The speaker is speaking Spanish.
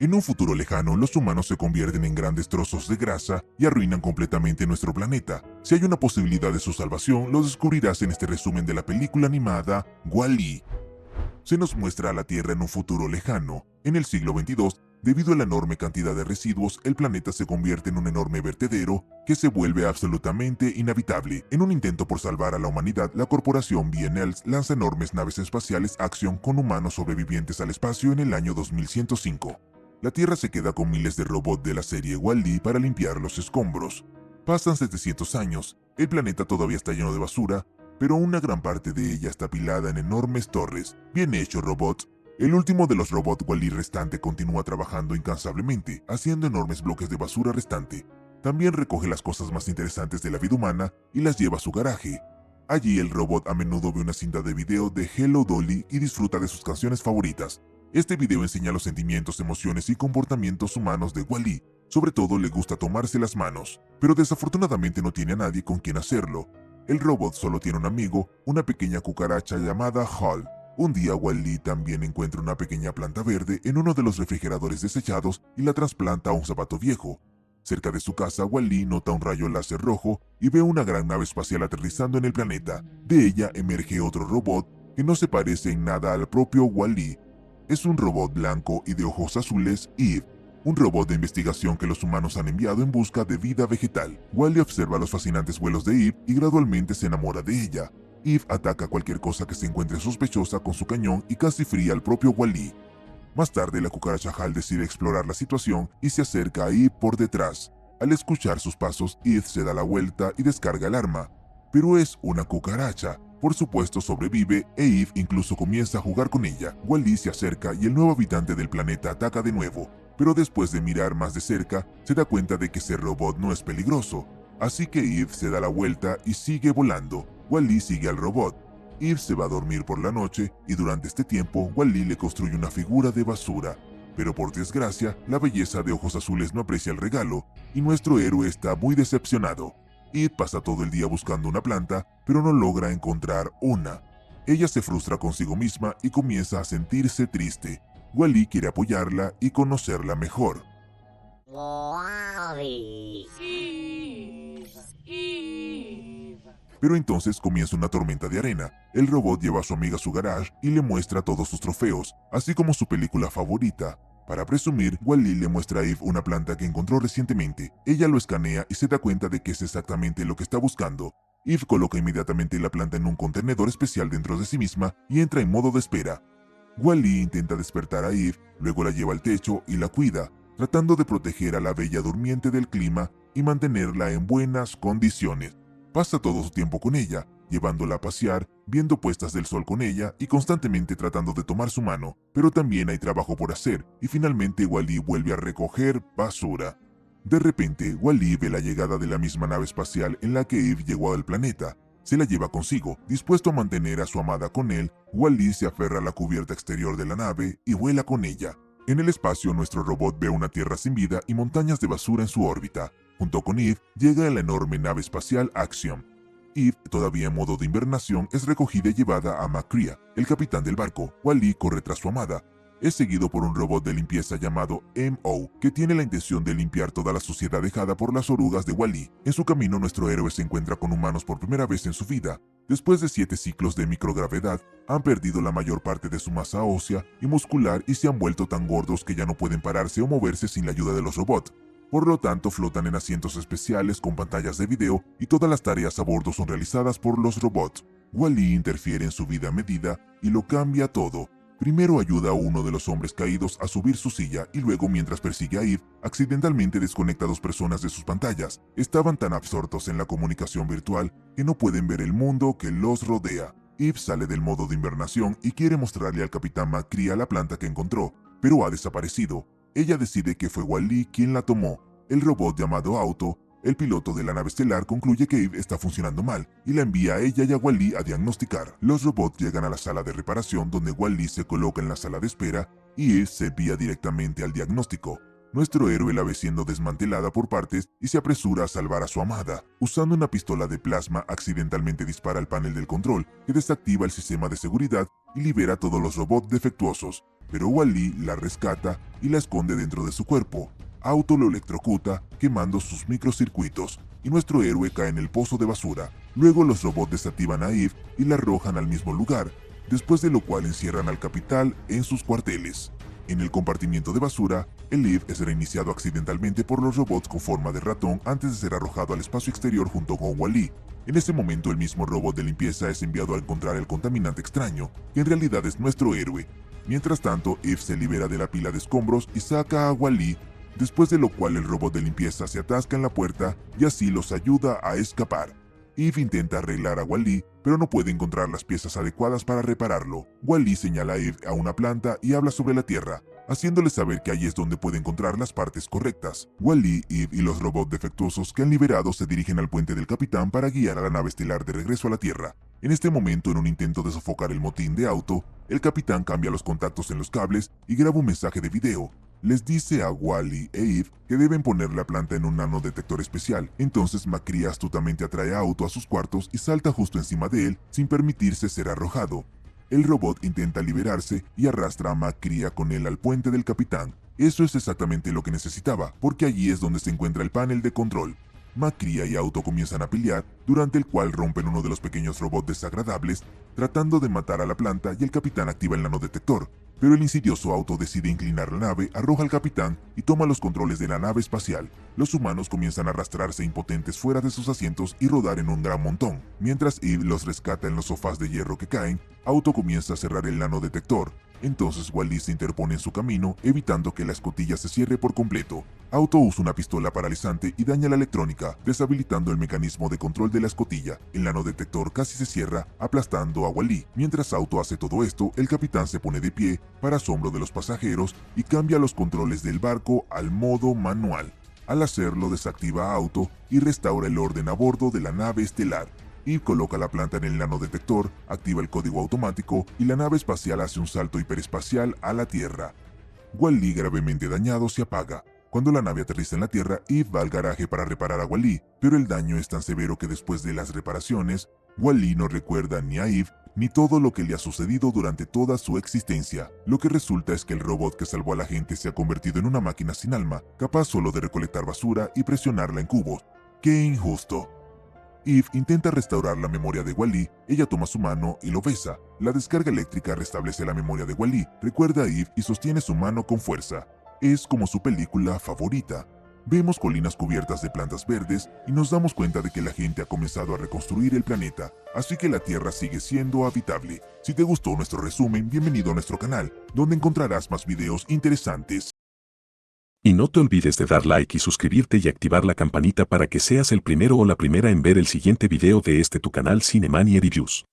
En un futuro lejano, los humanos se convierten en grandes trozos de grasa y arruinan completamente nuestro planeta. Si hay una posibilidad de su salvación, lo descubrirás en este resumen de la película animada Wall-E. Se nos muestra a la Tierra en un futuro lejano. En el siglo XXII, debido a la enorme cantidad de residuos, el planeta se convierte en un enorme vertedero que se vuelve absolutamente inhabitable. En un intento por salvar a la humanidad, la corporación BNL lanza enormes naves espaciales Axiom con humanos sobrevivientes al espacio en el año 2105. La Tierra se queda con miles de robots de la serie Wall-E para limpiar los escombros. Pasan 700 años, el planeta todavía está lleno de basura, pero una gran parte de ella está apilada en enormes torres. Bien hecho, robots. El último de los robots Wall-E restante continúa trabajando incansablemente, haciendo enormes bloques de basura restante. También recoge las cosas más interesantes de la vida humana y las lleva a su garaje. Allí el robot a menudo ve una cinta de video de Hello Dolly y disfruta de sus canciones favoritas. Este video enseña los sentimientos, emociones y comportamientos humanos de Wall-E. Sobre todo le gusta tomarse las manos, pero desafortunadamente no tiene a nadie con quien hacerlo. El robot solo tiene un amigo, una pequeña cucaracha llamada Hal. Un día Wall-E también encuentra una pequeña planta verde en uno de los refrigeradores desechados y la trasplanta a un zapato viejo. Cerca de su casa, Wall-E nota un rayo láser rojo y ve una gran nave espacial aterrizando en el planeta. De ella emerge otro robot que no se parece en nada al propio Wall-E. Es un robot blanco y de ojos azules, Eve, un robot de investigación que los humanos han enviado en busca de vida vegetal. Wall-E observa los fascinantes vuelos de Eve y gradualmente se enamora de ella. Eve ataca cualquier cosa que se encuentre sospechosa con su cañón y casi fría al propio Wall-E. Más tarde, la cucaracha Hal decide explorar la situación y se acerca a Eve por detrás. Al escuchar sus pasos, Eve se da la vuelta y descarga el arma. Pero es una cucaracha. Por supuesto sobrevive e Eve incluso comienza a jugar con ella. Wall-E se acerca y el nuevo habitante del planeta ataca de nuevo. Pero después de mirar más de cerca, se da cuenta de que ese robot no es peligroso. Así que Eve se da la vuelta y sigue volando. Wall-E sigue al robot. Eve se va a dormir por la noche y durante este tiempo Wall-E le construye una figura de basura. Pero por desgracia, la belleza de ojos azules no aprecia el regalo y nuestro héroe está muy decepcionado. Eve pasa todo el día buscando una planta, pero no logra encontrar una. Ella se frustra consigo misma y comienza a sentirse triste. Wall-E quiere apoyarla y conocerla mejor. Pero entonces comienza una tormenta de arena. El robot lleva a su amiga a su garage y le muestra todos sus trofeos, así como su película favorita. Para presumir, Wall-E le muestra a Eve una planta que encontró recientemente. Ella lo escanea y se da cuenta de que es exactamente lo que está buscando. Eve coloca inmediatamente la planta en un contenedor especial dentro de sí misma y entra en modo de espera. Wall-E intenta despertar a Eve, luego la lleva al techo y la cuida, tratando de proteger a la bella durmiente del clima y mantenerla en buenas condiciones. Pasa todo su tiempo con ella, llevándola a pasear, viendo puestas del sol con ella y constantemente tratando de tomar su mano, pero también hay trabajo por hacer y finalmente Wall-E vuelve a recoger basura. De repente, Wall-E ve la llegada de la misma nave espacial en la que Eve llegó al planeta. Se la lleva consigo, dispuesto a mantener a su amada con él. Wall-E se aferra a la cubierta exterior de la nave y vuela con ella. En el espacio, nuestro robot ve una Tierra sin vida y montañas de basura en su órbita. Junto con Eve, llega la enorme nave espacial Axiom. Eve, todavía en modo de invernación, es recogida y llevada a Macria, el capitán del barco. Wall-E corre tras su amada. Es seguido por un robot de limpieza llamado M.O., que tiene la intención de limpiar toda la suciedad dejada por las orugas de Wall-E. En su camino, nuestro héroe se encuentra con humanos por primera vez en su vida. Después de 7 ciclos de microgravedad, han perdido la mayor parte de su masa ósea y muscular y se han vuelto tan gordos que ya no pueden pararse o moverse sin la ayuda de los robots. Por lo tanto, flotan en asientos especiales con pantallas de video y todas las tareas a bordo son realizadas por los robots. Wall-E interfiere en su vida a medida y lo cambia todo. Primero ayuda a uno de los hombres caídos a subir su silla y luego, mientras persigue a Eve, accidentalmente desconecta a 2 personas de sus pantallas. Estaban tan absortos en la comunicación virtual que no pueden ver el mundo que los rodea. Eve sale del modo de invernación y quiere mostrarle al capitán Macria la planta que encontró, pero ha desaparecido. Ella decide que fue Wall-E quien la tomó. El robot llamado Auto, el piloto de la nave estelar, concluye que Eve está funcionando mal y la envía a ella y a Wall-E a diagnosticar. Los robots llegan a la sala de reparación donde Wall-E se coloca en la sala de espera y Eve se envía directamente al diagnóstico. Nuestro héroe la ve siendo desmantelada por partes y se apresura a salvar a su amada. Usando una pistola de plasma, accidentalmente dispara el panel del control, que desactiva el sistema de seguridad y libera a todos los robots defectuosos. Pero Wall-E la rescata y la esconde dentro de su cuerpo. Auto lo electrocuta, quemando sus microcircuitos, y nuestro héroe cae en el pozo de basura. Luego los robots desactivan a Eve y la arrojan al mismo lugar, después de lo cual encierran al capitán en sus cuarteles. En el compartimiento de basura, el Eve es reiniciado accidentalmente por los robots con forma de ratón antes de ser arrojado al espacio exterior junto con Wall-E. En ese momento el mismo robot de limpieza es enviado a encontrar el contaminante extraño, que en realidad es nuestro héroe. Mientras tanto, Eve se libera de la pila de escombros y saca a Wall-E, después de lo cual el robot de limpieza se atasca en la puerta y así los ayuda a escapar. Eve intenta arreglar a Wall-E, pero no puede encontrar las piezas adecuadas para repararlo. Wall-E señala a Eve a una planta y habla sobre la Tierra, haciéndole saber que allí es donde puede encontrar las partes correctas. Wall-E, Eve y los robots defectuosos que han liberado se dirigen al puente del capitán para guiar a la nave estelar de regreso a la Tierra. En este momento, en un intento de sofocar el motín de Auto, el capitán cambia los contactos en los cables y graba un mensaje de video. Les dice a Wall-E e Eve que deben poner la planta en un nanodetector especial. Entonces McCree astutamente atrae a Auto a sus cuartos y salta justo encima de él sin permitirse ser arrojado. El robot intenta liberarse y arrastra a McCree con él al puente del capitán. Eso es exactamente lo que necesitaba, porque allí es donde se encuentra el panel de control. McCree y Auto comienzan a pelear, durante el cual rompen uno de los pequeños robots desagradables, tratando de matar a la planta, y el capitán activa el nanodetector. Pero el insidioso Auto decide inclinar la nave, arroja al capitán y toma los controles de la nave espacial. Los humanos comienzan a arrastrarse impotentes fuera de sus asientos y rodar en un gran montón. Mientras Eve los rescata en los sofás de hierro que caen, Auto comienza a cerrar el nanodetector. Entonces Wall-E se interpone en su camino, evitando que la escotilla se cierre por completo. Auto usa una pistola paralizante y daña la electrónica, deshabilitando el mecanismo de control de la escotilla. El nanodetector casi se cierra, aplastando a Wall-E. Mientras Auto hace todo esto, el capitán se pone de pie, para asombro de los pasajeros, y cambia los controles del barco al modo manual. Al hacerlo, desactiva a Auto y restaura el orden a bordo de la nave estelar. Eve coloca la planta en el nanodetector, activa el código automático y la nave espacial hace un salto hiperespacial a la Tierra. Wall-E, gravemente dañado, se apaga. Cuando la nave aterriza en la Tierra, Eve va al garaje para reparar a Wall-E, pero el daño es tan severo que después de las reparaciones, Wall-E no recuerda ni a Eve ni todo lo que le ha sucedido durante toda su existencia. Lo que resulta es que el robot que salvó a la gente se ha convertido en una máquina sin alma, capaz solo de recolectar basura y presionarla en cubos. ¡Qué injusto! Eve intenta restaurar la memoria de Wall-E, ella toma su mano y lo besa. La descarga eléctrica restablece la memoria de Wall-E, recuerda a Eve y sostiene su mano con fuerza. Es como su película favorita. Vemos colinas cubiertas de plantas verdes y nos damos cuenta de que la gente ha comenzado a reconstruir el planeta, así que la Tierra sigue siendo habitable. Si te gustó nuestro resumen, bienvenido a nuestro canal, donde encontrarás más videos interesantes. Y no te olvides de dar like y suscribirte y activar la campanita para que seas el primero o la primera en ver el siguiente video de este tu canal Cinemania Reviews.